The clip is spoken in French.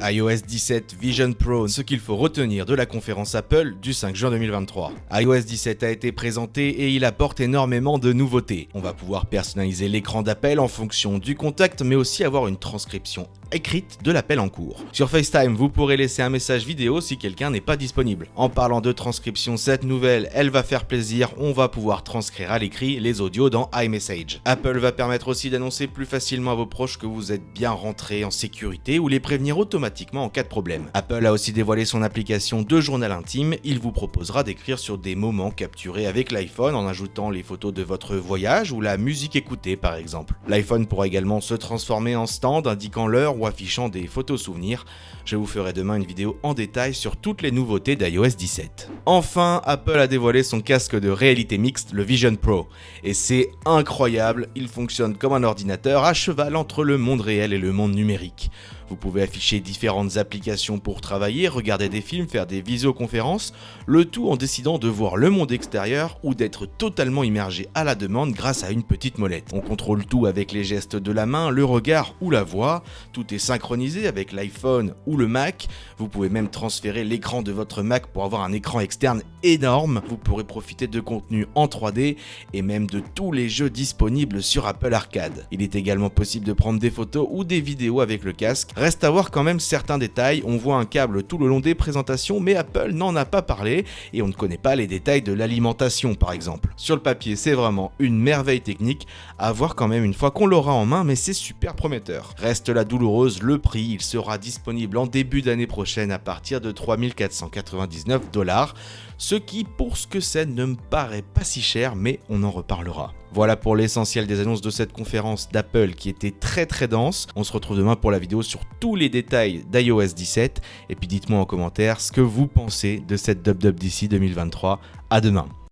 iOS 17 Vision Pro, ce qu'il faut retenir de la conférence Apple du 5 juin 2023. iOS 17 a été présenté et il apporte énormément de nouveautés. On va pouvoir personnaliser l'écran d'appel en fonction du contact, mais aussi avoir une transcription écrite de l'appel en cours. Sur FaceTime, vous pourrez laisser un message vidéo si quelqu'un n'est pas disponible. En parlant de transcription, cette nouvelle, elle va faire plaisir, on va pouvoir transcrire à l'écrit les audios dans iMessage. Apple va permettre aussi d'annoncer plus facilement à vos proches que vous êtes bien rentré en sécurité ou les prévenir automatiquement en cas de problème. Apple a aussi dévoilé son application de journal intime, il vous proposera d'écrire sur des moments capturés avec l'iPhone en ajoutant les photos de votre voyage ou la musique écoutée par exemple. L'iPhone pourra également se transformer en stand indiquant l'heure ou affichant des photos souvenirs. Je vous ferai demain une vidéo en détail sur toutes les nouveautés d'iOS 17. Enfin, Apple a dévoilé son casque de réalité mixte, le Vision Pro. Et c'est incroyable, il fonctionne comme un ordinateur à cheval entre le monde réel et le monde numérique. Vous pouvez afficher différentes applications pour travailler, regarder des films, faire des visioconférences, le tout en décidant de voir le monde extérieur ou d'être totalement immergé à la demande grâce à une petite molette. On contrôle tout avec les gestes de la main, le regard ou la voix, tout est synchronisé avec l'iPhone ou le Mac, vous pouvez même transférer l'écran de votre Mac pour avoir un écran externe énorme, vous pourrez profiter de contenu en 3D et même de tous les jeux disponibles sur Apple Arcade. Il est également possible de prendre des photos ou des vidéos avec le casque. Reste à voir quand même certains détails, on voit un câble tout le long des présentations mais Apple n'en a pas parlé et on ne connaît pas les détails de l'alimentation par exemple. Sur le papier c'est vraiment une merveille technique, à voir quand même une fois qu'on l'aura en main mais c'est super prometteur. Reste la douloureuse, le prix, il sera disponible en début d'année prochaine à partir de 3 499 $, ce qui pour ce que c'est ne me paraît pas si cher mais on en reparlera. Voilà pour l'essentiel des annonces de cette conférence d'Apple qui était très dense. On se retrouve demain pour la vidéo sur tous les détails d'iOS 17 et puis dites-moi en commentaire ce que vous pensez de cette WWDC 2023. À demain.